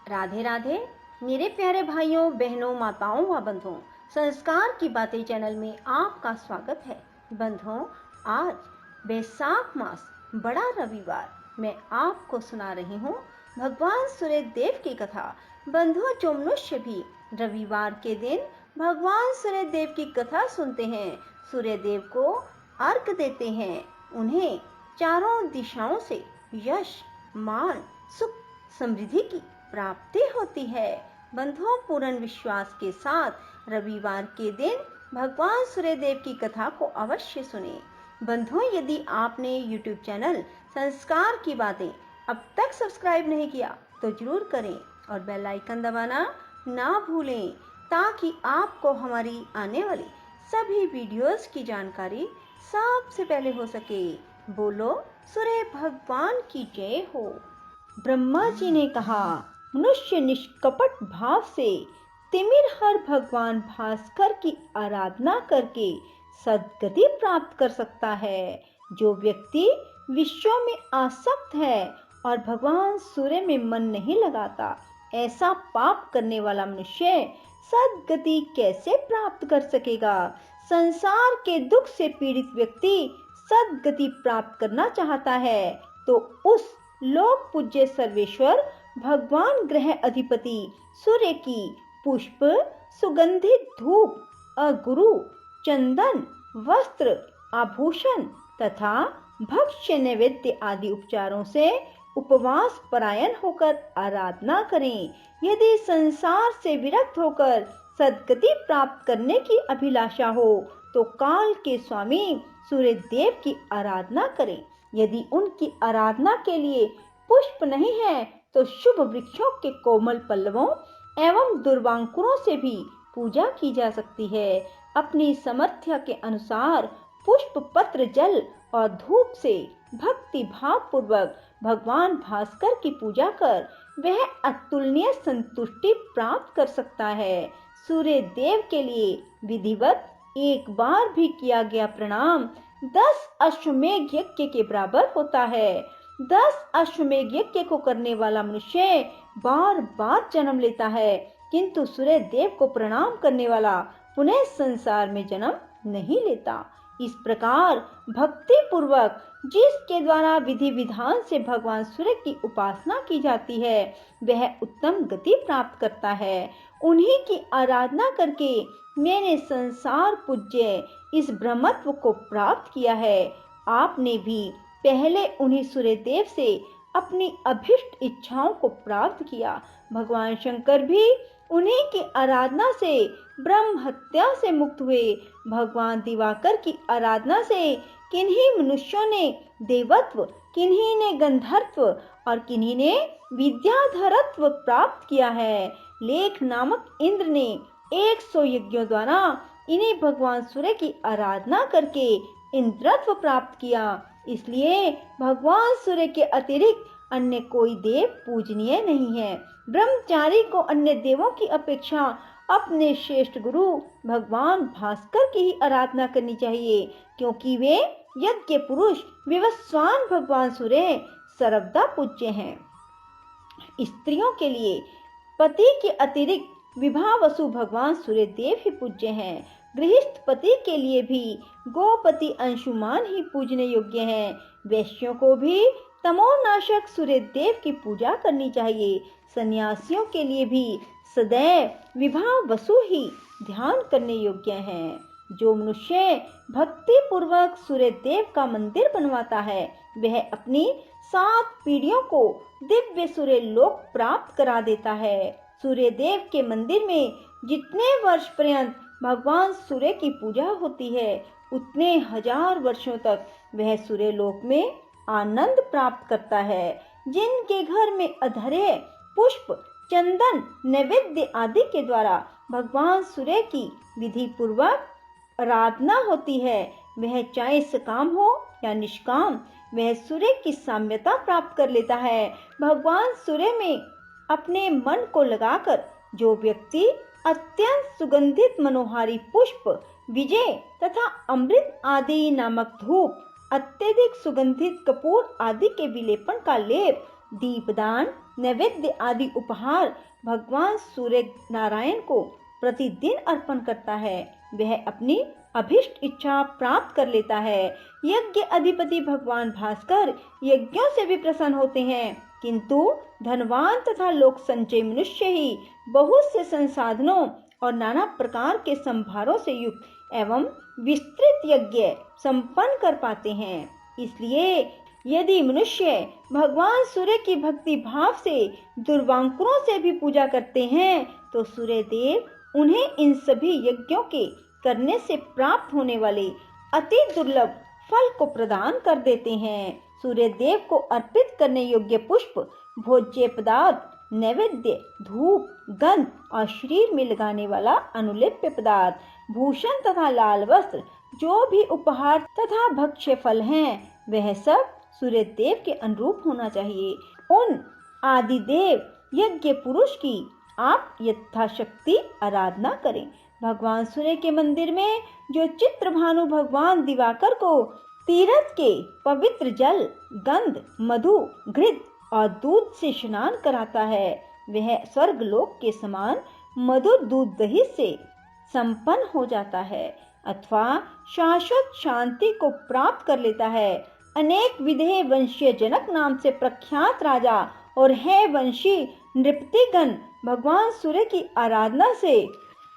राधे राधे मेरे प्यारे भाइयों बहनों माताओं व बंधुओं, संस्कार की बातें चैनल में आपका स्वागत है। बंधुओं, आज बैसाख मास बड़ा रविवार मैं आपको सुना रही हूँ भगवान सूर्य देव की कथा। बंधुओं, जो मनुष्य भी रविवार के दिन भगवान सूर्य देव की कथा सुनते हैं, सूर्य देव को अर्घ देते हैं, उन्हें चारों दिशाओं से यश, मान, सुख, समृद्धि की प्राप्ति होती है। बंधुओं, पूर्ण विश्वास के साथ रविवार के दिन भगवान सूर्यदेव की कथा को अवश्य सुने। बंधुओं, यदि आपने YouTube चैनल संस्कार की बातें अब तक सब्सक्राइब नहीं किया तो जरूर करें और बेल आइकन दबाना ना भूलें, ताकि आपको हमारी आने वाली सभी वीडियोस की जानकारी सबसे पहले हो सके। बोलो सूर्य भगवान की जय हो। ब्रह्मा जी ने कहा, मनुष्य निष्कपट भाव से तिमिर हर भगवान भास्कर की आराधना करके सद्गति प्राप्त कर सकता है। जो व्यक्ति विषयों में आसक्त है और भगवान सूर्य में मन नहीं लगाता, ऐसा पाप करने वाला मनुष्य सद्गति कैसे प्राप्त कर सकेगा। संसार के दुख से पीड़ित व्यक्ति सद्गति प्राप्त करना चाहता है तो उस लोक पूज्य सर्वेश्वर भगवान ग्रह अधिपति सूर्य की पुष्प, सुगंधित धूप, अगुरु, चंदन, वस्त्र, आभूषण तथा भक्ष्य नैवेद्य आदि उपचारों से उपवास परायण होकर आराधना करें। यदि संसार से विरक्त होकर सद्गति प्राप्त करने की अभिलाषा हो तो काल के स्वामी सूर्य देव की आराधना करें। यदि उनकी आराधना के लिए पुष्प नहीं है तो शुभ वृक्षों के कोमल पल्लवों एवं दुर्वांकुरों से भी पूजा की जा सकती है। अपनी सामर्थ्य के अनुसार पुष्प, पत्र, जल और धूप से भक्ति भाव पूर्वक भगवान भास्कर की पूजा कर वह अतुलनीय संतुष्टि प्राप्त कर सकता है। सूर्य देव के लिए विधिवत एक बार भी किया गया प्रणाम 10 अश्वमेघ यज्ञ के बराबर होता है। 10 अश्वमेघ यज्ञ को करने वाला मनुष्य बार बार जन्म लेता है, किंतु सूर्य देव को प्रणाम करने वाला पुनः संसार में जन्म नहीं लेता। इस प्रकार भक्ति पूर्वक जिसके द्वारा विधि विधान से भगवान सूर्य की उपासना की जाती है, वह उत्तम गति प्राप्त करता है। उन्हीं की आराधना करके मैंने संसार पूज्य इस ब्रह्मत्व को प्राप्त किया है। आपने भी पहले उन्हीं सूर्य देव से अपनी अभिष्ट इच्छाओं को प्राप्त किया। भगवान शंकर भी उन्हीं की आराधना से ब्रह्म हत्या से मुक्त हुए। भगवान दिवाकर की आराधना से किन्हीं मनुष्यों ने देवत्व, किन्हीं ने गंधर्व और किन्हीं ने विद्याधरत्व प्राप्त किया है। लेख नामक इंद्र ने 100 यज्ञों द्वारा इन्हीं भगवान सूर्य की आराधना करके इंद्रत्व प्राप्त किया। इसलिए भगवान सूर्य के अतिरिक्त अन्य कोई देव पूजनीय नहीं है। ब्रह्मचारी को अन्य देवों की अपेक्षा अपने श्रेष्ठ गुरु भगवान भास्कर की ही आराधना करनी चाहिए, क्योंकि वे यज्ञ पुरुष विवस्वान भगवान सूर्य सर्वदा पूज्य हैं। स्त्रियों के लिए पति के अतिरिक्त विवाह वसु भगवान सूर्य देव ही पूज्य हैं। गृहस्थ पति के लिए भी गोपति अंशुमान ही पूजने योग्य हैं। वैश्यों को भी तमोनाशक सूर्य देव की पूजा करनी चाहिए। सन्यासियों के लिए भी सदैव विवाह वसु ही ध्यान करने योग्य हैं। जो मनुष्य भक्ति पूर्वक सूर्य देव का मंदिर बनवाता है, वह अपनी 7 पीढ़ियों को दिव्य सूर्य लोक प्राप्त करा देता है। सूर्य देव के मंदिर में जितने वर्ष पर्यंत भगवान सूर्य की पूजा होती है, उतने 1000 वर्षों तक वह सूर्य लोक में आनंद प्राप्त करता है। जिनके घर में अधर्य, पुष्प, चंदन, नैवेद्य आदि के द्वारा भगवान सूर्य की विधि पूर्वक आराधना होती है, वह चाहे सकाम हो या निष्काम, वह सूर्य की साम्यता प्राप्त कर लेता है। भगवान सूर्य में अपने मन को लगाकर जो व्यक्ति अत्यंत सुगंधित मनोहारी पुष्प, विजय तथा अमृत आदि नामक धूप, अत्यधिक सुगंधित कपूर आदि के विलेपन का लेप दीपदान, नैवेद्य आदि उपहार भगवान सूर्य नारायण को प्रतिदिन अर्पण करता है, वह अपनी अभिष्ट इच्छा प्राप्त कर लेता है। यज्ञ अधिपति भगवान भास्कर यज्ञों से भी प्रसन्न होते हैं, किंतु धनवान तथा लोक संचय मनुष्य ही बहुत से संसाधनों और नाना प्रकार के संभारों से युक्त एवं विस्तृत यज्ञ संपन्न कर पाते हैं। इसलिए यदि मनुष्य भगवान सूर्य की भक्ति भाव से दुर्वांकुरों से भी पूजा करते हैं तो सूर्य देव उन्हें इन सभी यज्ञों के करने से प्राप्त होने वाले अति दुर्लभ फल को प्रदान कर देते हैं। सूर्य देव को अर्पित करने योग्य पुष्प, भोज्य पदार्थ, नैवेद्य, धूप, गंध और शरीर में लगाने वाला अनुलेप्य पदार्थ, भूषण तथा लाल वस्त्र, जो भी उपहार तथा भक्ष्य फल हैं, वह सब सूर्य देव के अनुरूप होना चाहिए। उन आदिदेव यज्ञ पुरुष की आप यथाशक्ति आराधना करें। भगवान सूर्य के मंदिर में जो चित्रभानु भगवान दिवाकर को तीर्थ के पवित्र जल, गंध, मधु, घृत और दूध से स्नान कराता है, वह स्वर्ग लोक के समान मधुर दूध दही से संपन्न हो जाता है अथवा शाश्वत शांति को प्राप्त कर लेता है। अनेक विधेय वंशीय जनक नाम से प्रख्यात राजा और है वंशी नृपतिगण भगवान सूर्य की आराधना से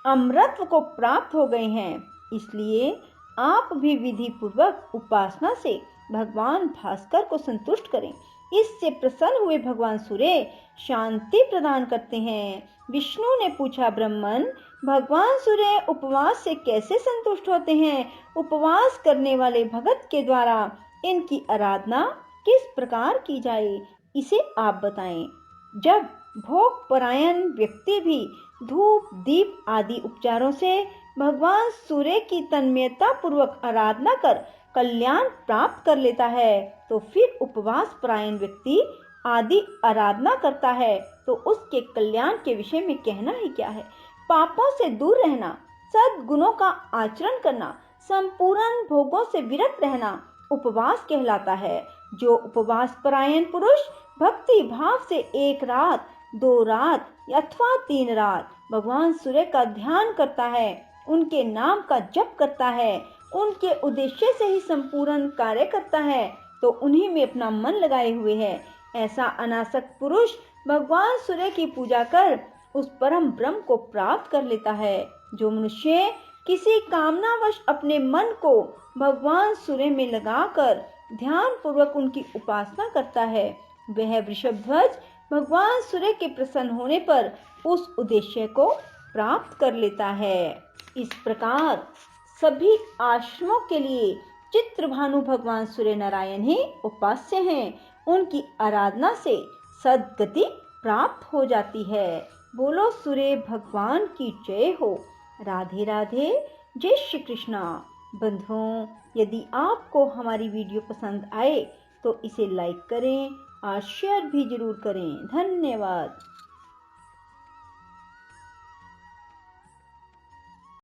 अमरत्व को प्राप्त हो गए हैं। इसलिए आप भी विधि पूर्वक उपासना से भगवान भास्कर को संतुष्ट करें। इससे प्रसन्न हुए भगवान सूर्य शांति प्रदान करते हैं। विष्णु ने पूछा, ब्रह्मन, भगवान सूर्य उपवास से कैसे संतुष्ट होते हैं? उपवास करने वाले भगत के द्वारा इनकी आराधना किस प्रकार की जाए, इसे आप बताएं। जब भोग परायण व्यक्ति भी धूप, दीप आदि उपचारों से भगवान सूर्य की तन्मयता पूर्वक आराधना कर कल्याण प्राप्त कर लेता है, तो फिर उपवास परायण व्यक्ति आदि आराधना करता है तो उसके कल्याण के विषय में कहना ही क्या है। पापों से दूर रहना, सद्गुणों का आचरण करना, संपूर्ण भोगों से विरत रहना उपवास कहलाता है। जो उपवास परायण पुरुष भक्ति भाव से 1 रात, 2 रात अथवा 3 रात भगवान सूर्य का ध्यान करता है, उनके नाम का जप करता है, उनके उद्देश्य से ही संपूर्ण कार्य करता है, तो उन्हीं में अपना मन लगाए हुए है, ऐसा अनासक्त पुरुष भगवान सूर्य की पूजा कर उस परम ब्रह्म को प्राप्त कर लेता है। जो मनुष्य किसी कामनावश अपने मन को भगवान सूर्य में लगाकर ध्यान पूर्वक उनकी उपासना करता है, वह वृषभध्वज भगवान सूर्य के प्रसन्न होने पर उस उद्देश्य को प्राप्त कर लेता है। इस प्रकार सभी आश्रमों के लिए चित्रभानु भगवान सूर्य नारायण ही उपास्य हैं। उनकी आराधना से सद्गति प्राप्त हो जाती है। बोलो सूर्य भगवान की जय हो। राधे राधे, जय श्री कृष्णा। बंधुओं, यदि आपको हमारी वीडियो पसंद आए तो इसे लाइक करें और शेयर भी जरूर करें। धन्यवाद।